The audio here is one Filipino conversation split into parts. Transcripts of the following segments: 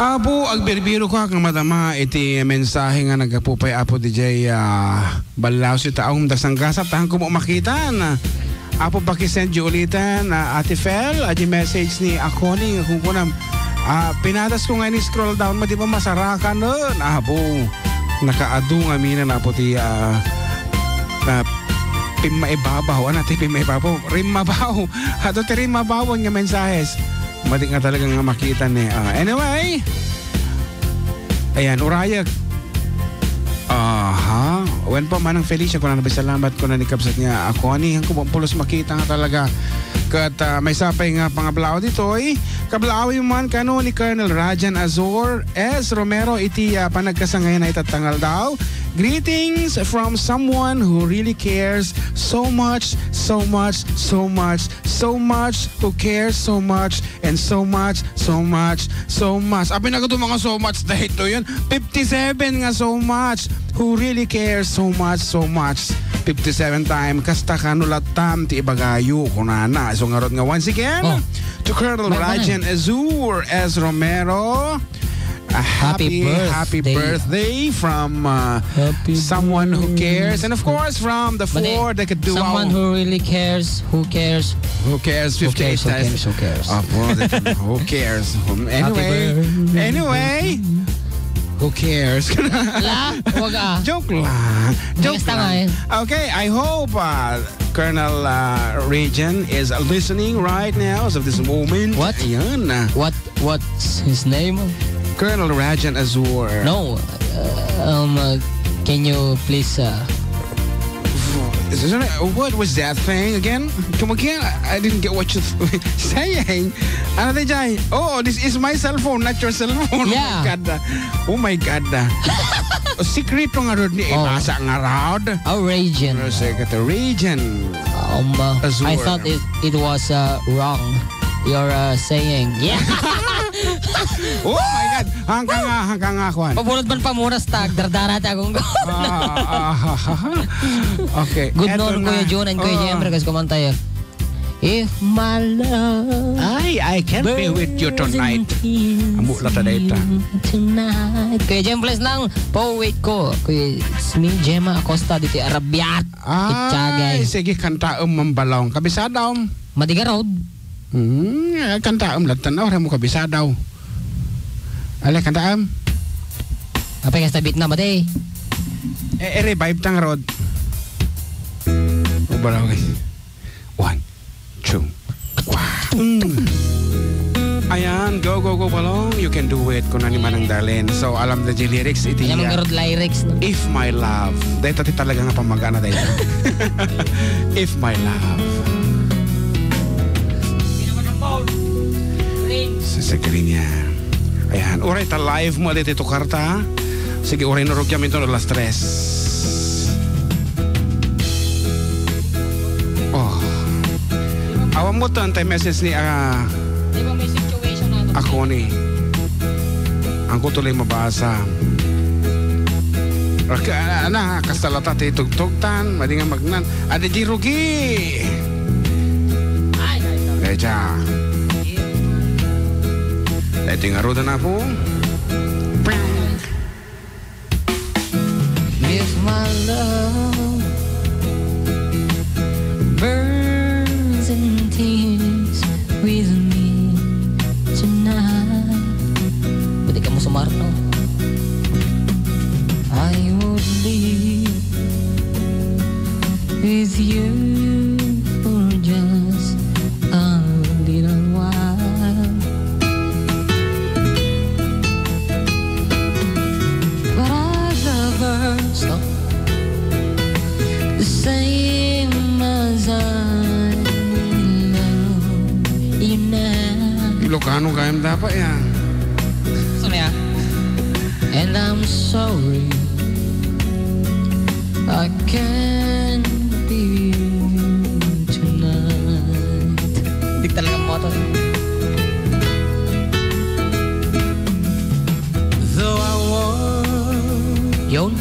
Apo, agbirbiro ko kang madama iti mensahe nga nagapupay apo DJ balaw si taong dasang gasap tahan ko mo makita na apo pakisend yu ulitan Ate Fel di message ni Akoni kung kunam pinatas ko nga ni scroll down di ba masarakan nun apo nakaadu nga mina na po ti pimaibabaw ti pimaibabaw rimabaw ato ti rimabaw nga mensahes mati nga talagang makita ni anyway ayan urayag wen pa manang Felicia ko na nabisalamat ko na ni kapsat nga ako ani ang pulos makita nga talaga kat may sapay nga pangablao dito kablaw yung man kano ni Colonel Rajan Azor S. Romero iti panagkasangayan na itatangal daw. Greetings from someone who really cares so much, so much, so much, so much, who cares so much, and so much, so much, so much. Abi na mga so much dahil to yun. 57 nga so much, who really cares so much, so much. 57 time, kasta kanulatam ti ibagayo kunana. So nga nga once again, to Colonel Rajan Azur S. Romero, a happy birthday from someone who cares, and of course from the four that could do someone who really cares, who cares 58 times who cares who cares anyway who cares joke lang okay I hope Colonel Rajan is listening right now as of this moment. What's his name? Colonel Rajan Azur. No, can you please? What was that thing again? Come again? I didn't get what you're saying. Ano tayo? Oh, this is my cell phone, not your cell phone. Yeah. Oh my God. Secret nga rod ni ibasa nga rod. Rajan. Rajan. I thought it was wrong. You're saying, yeah. Oh my God! Hanggang nga, Juan. Pabulot man pamuras tag, dardarat akong go. Okay. Good noon, Kuya June and Kuya Jemmer, kasi kumantay. If my love I can't be with you tonight. Amuk lata data. Tonight. Kuya Jem, please lang. Po-wait ko. Kuya Smil Gemma Acosta dito Arabiat. Ay, sige, kanta mambalong. Kabisadaw. Madigarod. Kanta latan orang mo kabisadaw. Alay, kanta Apa yang stabit na ba day? Revive tang rod. Ubalaw guys. 1, 2, 1. Ayan, go balong. You can do it kung ano man ang dalin. So, alam na yung lyrics. Iti alam ang lyrics. No? If my love. Dahil tati talaga nga pamagana dahil. If my love. Sasagrin niya. Ayan, uray ta live mo dito karta. Sige, uray na rugyan ito alas 3. Oh. Awan mo to, antay message ni Di ba may situation na ako ni. Ang ko tuloy mabasa. Kasalata ti tugtugtan, madi nga magnan. Adi di rugi. Eja. Ito nga roda na po. If my love burns in tears with me tonight. Pwede ka mo sumart, no? I would live with you for just a little while. Stop. The same as I love you now. Ilocano kayang dapat yan. Sorry and I'm sorry I can't be tonight. Di talaga motor. Though I want Yon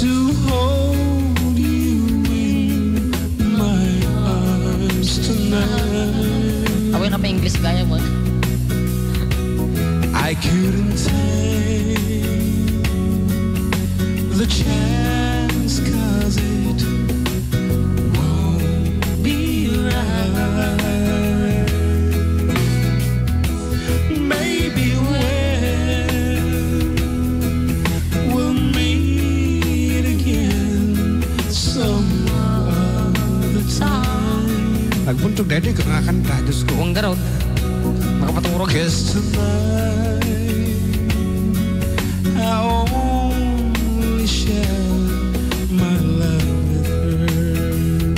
to hold you in my arms tonight. Away na pa English gaya mo. I couldn't take the chance 'cause it won't be right. Maybe we'll meet again some other time. Nagbuntog dito ka nga kanta, Diyos ko. Huwag garaw. Makapaturog. Guess tonight I only share my love with her.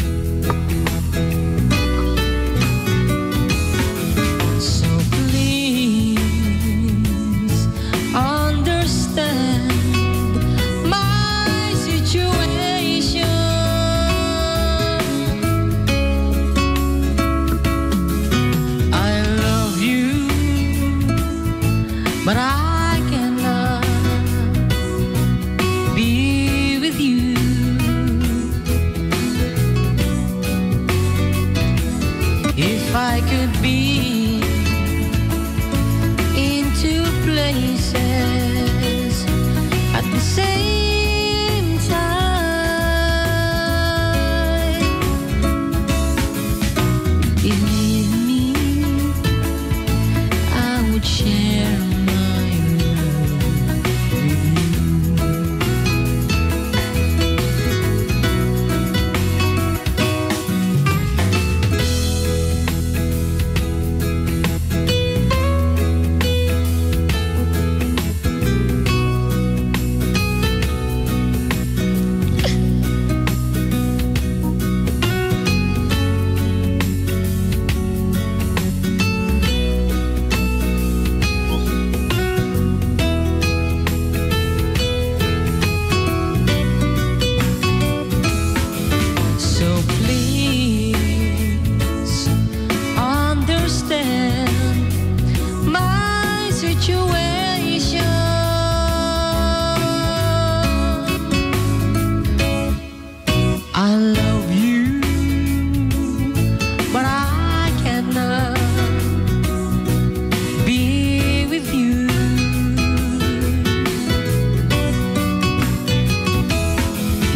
So please understand my situation. I love you, but I cannot be with you. If I could be in two places at the same time, believe me, I would share my love with you. So please understand my situation. I love you, but I cannot be with you.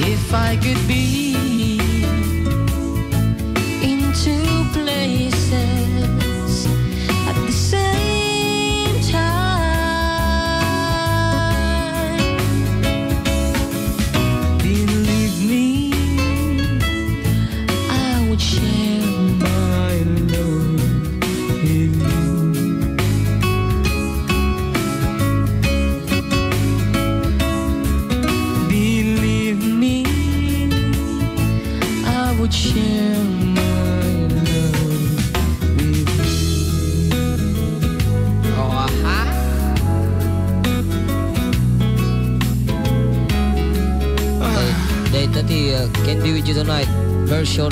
If I could be in two places at the same time, believe me, I would share my love with you. Believe me, I would share my love with you. Oh, aha. Dahil tati, Can't Be With You Tonight, version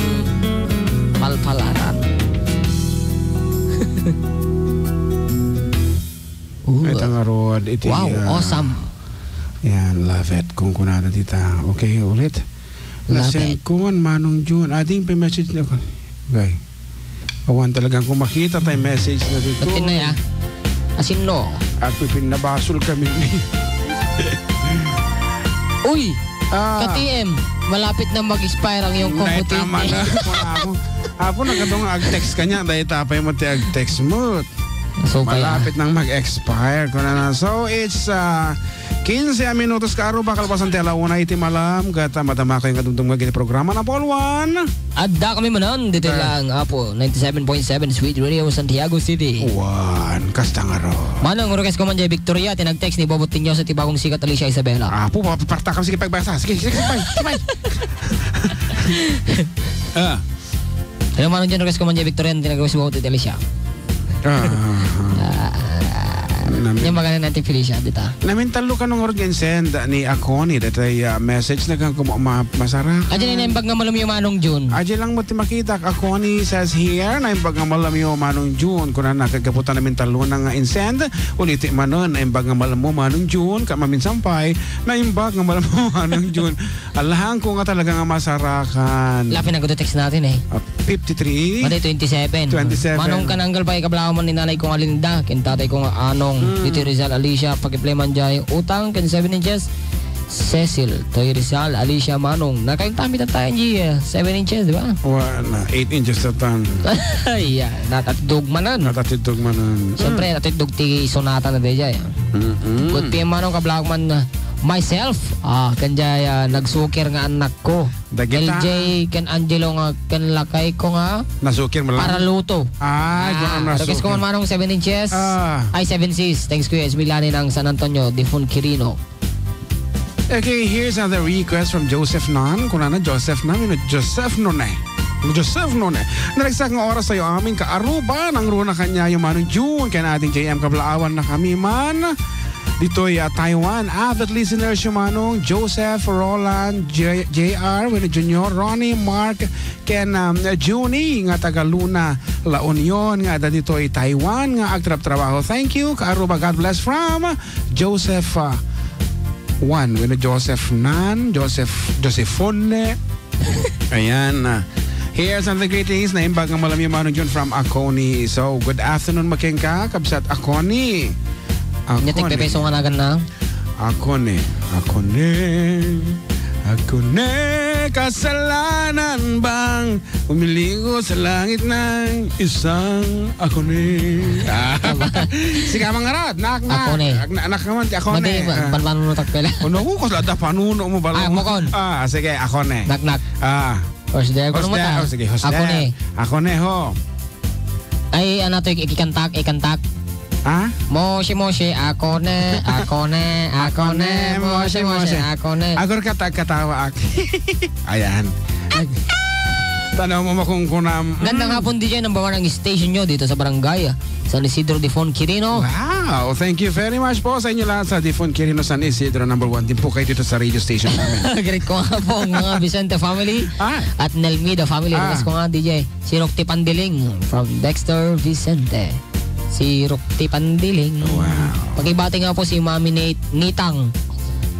palpalaran. Ito nga Rod. Ito Wow, awesome. Yan, love it. Kung kunada tita. Okay, ulit. Love Nasend it. ko Manong June. Ating pa-message na ko. Okay. Awan talagang kung makita tayo message na dito. Batin na ya. Asin no. At pinabasol kami. Uy! Ka-TM, malapit na mag-expire ang iyong Dahil computer. tama na. Ako nagatong ag-text ka niya. Dahil tapay mo tayo ag-text mo. So, kaya, Malapit nang mag-expire ko na. So it's 15 minutos ka aro bakal pasan tela una iti malam gata madama ko yung kadungtong magiging programa na Pauluan. Adda kami manon dito lang apo 97.7 Sweet Radio Santiago City. Wan kasta nga ro. Manong request ko man jay Victoria tinag-text ni Bobot Tinyo sa tibagong sikat Alicia Isabela. Apo paparta kam sige pagbasa. Sige. Ano manong dyan request ko man jay Victoria tinag-request si Bobot Alicia. Yung magana natin Felicia dito. Namin talo ka nung organ send ni Akoni dito ay message na kang masara. Adyan na imbag nga malam yung Manong June. Adyan lang mo makita Akoni says here na imbag nga malam yung Manong June kuna nakagaputan namin talo na nga insend uliti manon na imbag nga malam mo Manong June ka mamin sampay na imbag nga malam mo Manong June. Alahan ko nga talaga nga masarakan. Lapin ang text natin eh. 53. Mali 27. 27. Manong kananggal pa ikablaw man ni nanay kong Alinda, ken tatay kong Anong, dito Rizal Alicia pagkiplay man jay utang ken 7 inches. Cecil, Toy Rizal, Alicia Manong. Nakaintami na tayo niya. 7 inches, di ba? 8 inches na tan. Yeah, natatidog manan. Natatidog manan. Siyempre, natatidog ti sonata na deja. Good PM Manong kablaw man myself. Kanjay nagsukir nga anak ko. Dagita. LJ, ken Angelo nga, ken lakay ko nga. Nasukir mo lang? Para luto. Diyan nasukir. Request ko man Manong 7 inches. Ay, 7 Thanks Kuya Esbilani ng San Antonio, Difon Quirino. Okay, here's another request from Joseph Nan. Kung na Joseph Nan, Joseph None. Joseph None. Naragsak ng oras sa'yo aming kaaruba. Nang runa kanya yung manong June. Kaya natin JM kablaawan na kami man. Dito'y Taiwan. Avid listeners yung manong Joseph, Roland, JR, Winnie Junior, Ronnie, Mark, Ken, Junie, nga taga Luna, La Union, nga dito'y Taiwan, nga agtrap trabaho. Thank you. Kaaruba, God bless from Joseph Juan, Joseph Nan, Josephone. Ayan. Here's another greetings na imbag ng malam yung manong John from Akoni. So, good afternoon makingka, kabsat Akoni. Nyatik pepeso nga nagan na. Akoni. Kasalanan bang umiligo sa langit ng isang akoni? Sige mangarad, nak. Akoni. Anak naman ti akoni. Madi, panpanuno takpela. Ano ko kasla panuno mo bala. Mokon. Sige, akoni. Nak. Hosde, kono mo ta? Sige, hosde. Akoni ho. Ay, ano to, ikantak. Moshe, akone, moshe, akone. Agor katawa ak. Ayan. Tanaw mo kung kunam. Gandang hapon DJ, number 1 ang station nyo dito sa barangay San Isidro Difon Quirino. Wow, thank you very much po sa inyo lahat sa Difon Quirino San Isidro. Number 1 din po kayo dito sa radio station namin. Great ko nga po mga Vicente family at Nelmida family. Request ko nga DJ, si Rokti Pandiling from Dexter Vicente. Si Rukti Pandiling. Wow. Pagibati nga po si Mami Nitang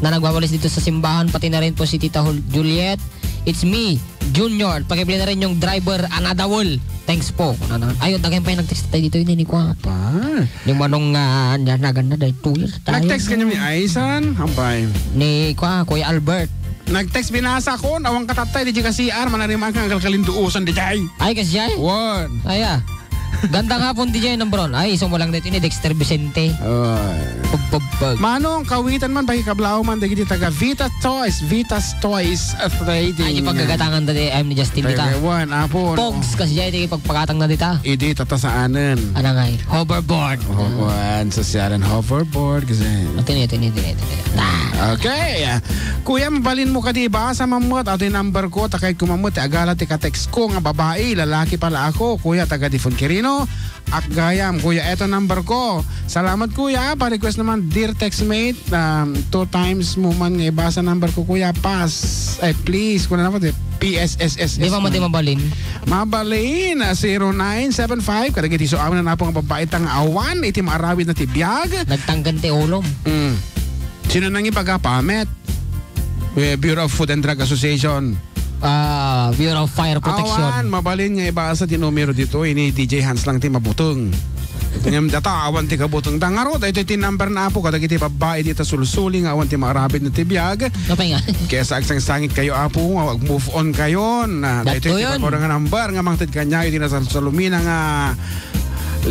na nagwawalis dito sa simbahan. Pati na rin po si Tita Juliet. It's me, Junior. Pagibili na rin yung driver, Anadawol. Thanks po. Ayun, dagay pa yung nag-text tayo dito. Hindi ko pa. Yung manong naganda dahil 2 years tayo. Nag-text ka niya ni Aisan? Hampay. Ni Kuya Albert. Nag-text binasa ko. Awang katatay. Di ka CR. Manariman ka ang kalinduusan. Di jay. Ay, kasi jay? What? Ay, gandang hapon DJ ng Bron. Ay, isang walang dito ni Dexter Vicente. Manong kawitan man bagi kablaw man dagiti taga Vitas Toys Trading. Ay, pagkagatangan dati I'm ni Justin dita. Apon. Pogs kasi jay pagpakatang na dita. Idi tatasaanan. Ano nga? Hoverboard. Sosyalan hoverboard kasi. Tini. Okay. Kuya, mabalin mo ka diba sa mamut ato yung number ko takay kumamut agala ti ka-text ko nga babae lalaki pala ako. Kuya taga Difon Quirino. Akgayam, kuya, eto number ko. Salamat kuya, pa-request naman dear textmate, 2 times mo man nga ibasa number ko kuya, pass. Please, kuna naman PSSS. Di ba mabalin? Mabalin, 0975, kadagiti so awan na po ang babae tang awan, iti maarawid na ti biag. Nagtanggan ti ulom. Sino nang ipagapamet? Bureau of Food and Drug Association. Bureau of Fire Protection. Awan, mabalin nga ibasa ti numero dito. Ini DJ Hans lang ti mabutong. Tingnan data, awan ti kabutong. Dangaro, ito ti number na po. Kadag iti babae dito sulsuling. Awan ti makarabit na ti biag. Kapay nga. Kaya sa aksang sangit kayo apo. Move on kayo. Ito ti pagkorang nga number. Nga mangtid kanya. Ito na sa salumina nga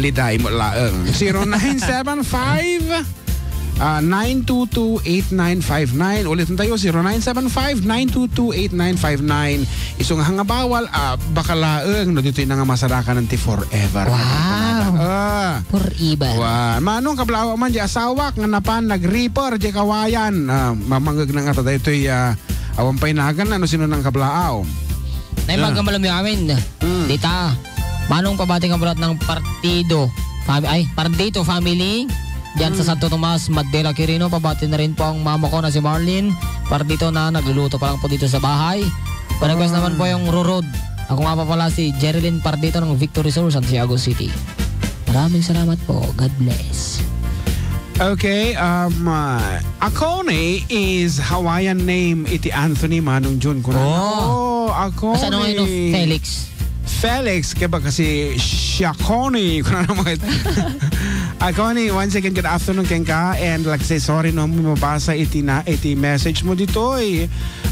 liday mo laeng. 0975 922-8959. Ulitin tayo, 0975-922-8959. Isong hanga bawal, bakalaeng, no dito yung nga masarakan ng forever. Wow. Forever. Wow. Manong kablawa man, di asawak, nga napan, nag-reaper, di kawayan. Mamangag na nga tayo, ito'y awan painagan, ano sino ng kablaaw. Naimagang malam yung amin. Dita, manong pabati ka bulat ng partido. Partito family. Diyan sa Santo Tomas, Madela Quirino, pabati na rin po ang mama ko na si Marlene. Para dito na nagluluto pa lang po dito sa bahay. Pa-request naman po yung Rurod. Ako nga pa pala si Jerilyn Pardito ng Victory Soul, Santiago City. Maraming salamat po. God bless. Okay, Akone is Hawaiian name iti Anthony Manong Jun. Akone. Akone. Asa ano ngayon? Felix. Felix, kaya ba kasi Shakoni, kung ano naman. Akoni, once again, good afternoon keng ka, and like say, sorry no, mabasa iti message mo dito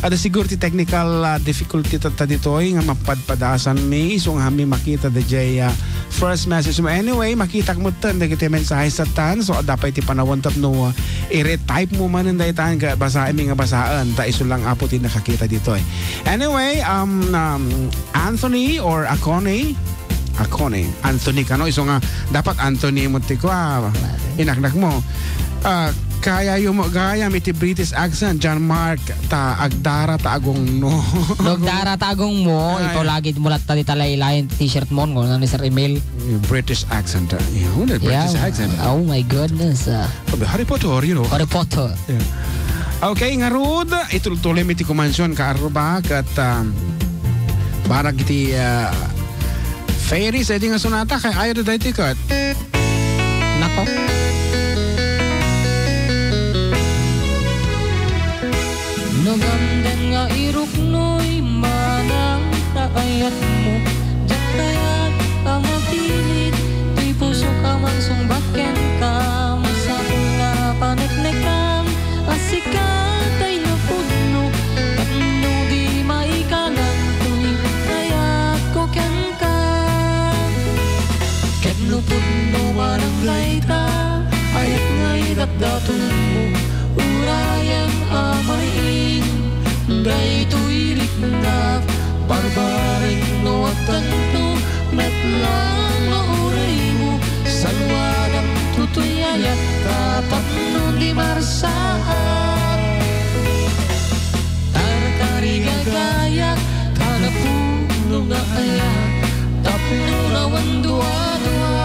ada siguro ti technical difficulty tata dito nga mapadpadasan mi, so nga mi makita da jay first message mo. Anyway, makita mo tan, dagiti mensahe sa tan, so dapat iti panawon tapno, i-retype mo man ang daytan, basahin mi nga basaan, ta iso lang apo ti nakakita dito Anyway, Anthony or Akone, Anthony ka no, iso nga dapat Anthony mo ti ko inaknak mo kaya iti British accent John Mark ta agdara ta agong no Nagdara tagong mo ito lagi mulat ta talaylay t-shirt mo kung ano sir email British accent British accent oh my goodness Harry Potter Harry Potter okay nga rod ituloy mi ti kumansyon ka arba kat barag iti Fairy, sa nga sonata kay ayat da tikat. Nako. Naganden nga iruknoy manang taayat mo. Diyak kayat ang mapilit, tuy puso ka mansong baken ka. Masakula paneknekan, asikat ay napudno. Tapno di maikalan, tuy kayat ko ken ka. Nupudno barangay ta ayat ngay datdatun mo urayan amain daytoy riknap barbaring no at tanto metlang mauray mo salwadang tutoy ayat tapat no di marsaan tartari gagayak kanapuno nga ayat tapno rawan dua-dua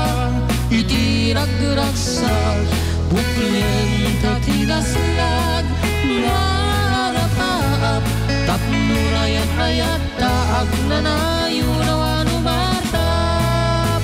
itirag-ragsak buklen katidaslag narapaap tapno rayat-rayat taag nanayo rawan umatap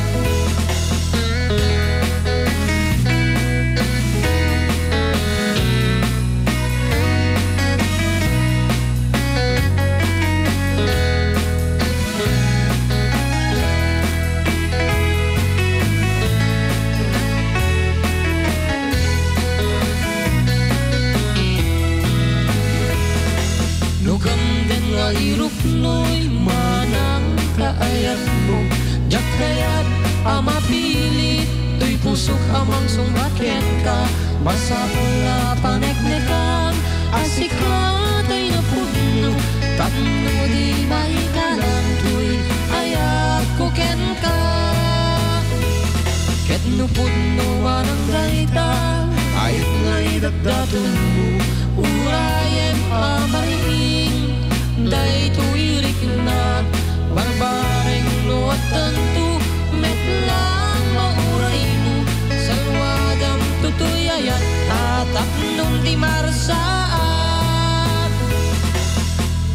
Nugamden nga irupnoy manang kaayat mo diyak kayat amapilit tuy pusok amang sumbaken ka masapula paneknekan asikat ay napudno tapno di maikalan tuy ayat ko ken ka ket nupudno anang gaita ayat ngay datdatun mo urayen amaring daytoy riknap barbareng no at tanto metlang mauray mo salwadam tutoy ayat tatak nung di marsaat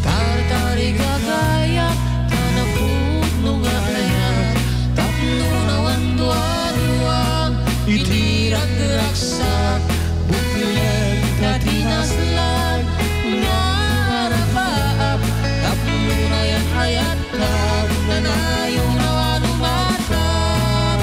tartari gagayak tanapudno nga ayat tapno nawan dua-duang itirag-ragsak buklen katinaslan ngarapaap tapno rayan ayat kang nanayo nawan umatap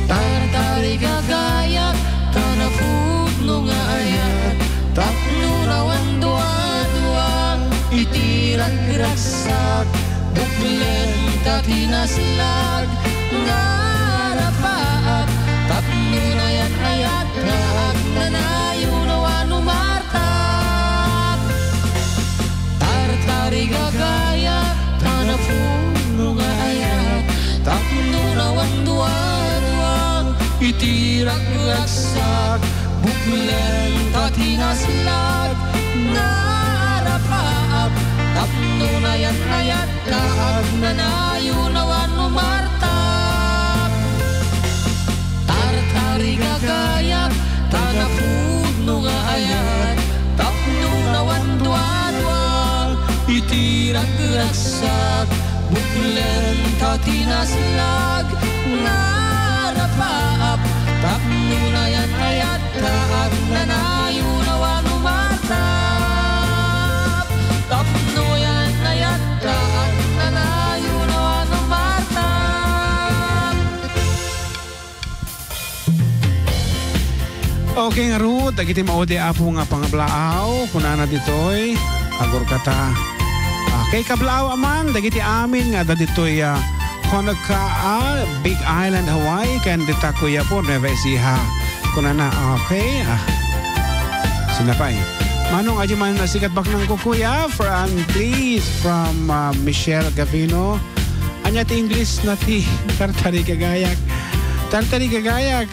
tartari gagayak tanapudno nga ayat tapno rawan dua-duang itirag-ragsak buklen katinaslan ngarapaap tapno rayan ayat kang nanayo nawan umatap tartari gagayak tanapudno nga ayat tapno rawan dua-duang itirag-ragsak buklen katinaslag ngarapaap tapno rayan ayat kang nanayo nawan umatap tartari gagayak tanapudno nga ayat tapno rawan dua-duang itirag-ragsak buklen katinaslag ngarapaap tapno rayan ayat kang nanayo nawan umatap tapno yan ayat kang nanayo nawan Okay nga Ruth, dagiti maudi apo nga pangablaaw, kunana ditoy, agor kata. Okay, kablaaw amang, dagiti amin nga ditoy Honokaa, Big Island, Hawaii, kan dita kuya po, Nueva Ecija. Kunana, okay. Sinapay. Manong aji man sikat bak ng kukuya, please, from Michelle Gavino. Anya ti English na ti, tartari kagayak. Tartari kagayak.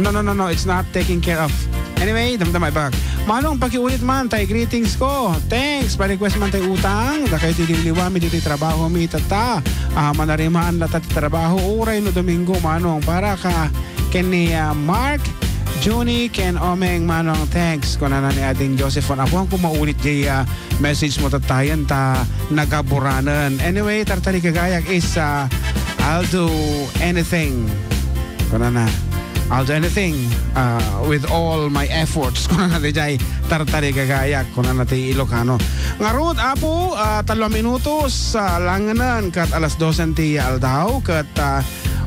No, it's not taken care of. Anyway, damdamay bag. Manong pakiulit man, tay greetings ko. Thanks, pa-request man tay utang. Da kayo tililiwami dito trabaho mi tata. Manarimaan latat trabaho. Uray no Domingo, manong. Para ka kini Mark, Juni, Ken Omeng, manong. Thanks. Kung na ni ating Joseph. Ako ang kumaulit jay message mo tatayan ta nagaburanan. Anyway, tartari kagayak is I'll do anything. Kung na. I'll do anything with all my efforts. Kung natin dyan, tartari kagayak. Kung natin Ilocano. Ngarut, apo, 3 minutos langanan kat alas 12 ti aldaw. Kat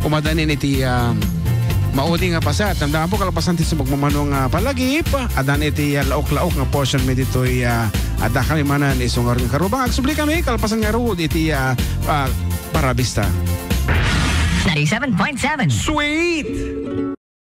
umadanin iti maudi nga pasat. Tandaan po kalapasan ti sa magmamanong palagip. Adan iti laok-laok nga portion mi dito'y Adda kami manan isungar ng karubang. Agsubli kami, kalapasan nga rood iti Parabista. 97.7 Sweet!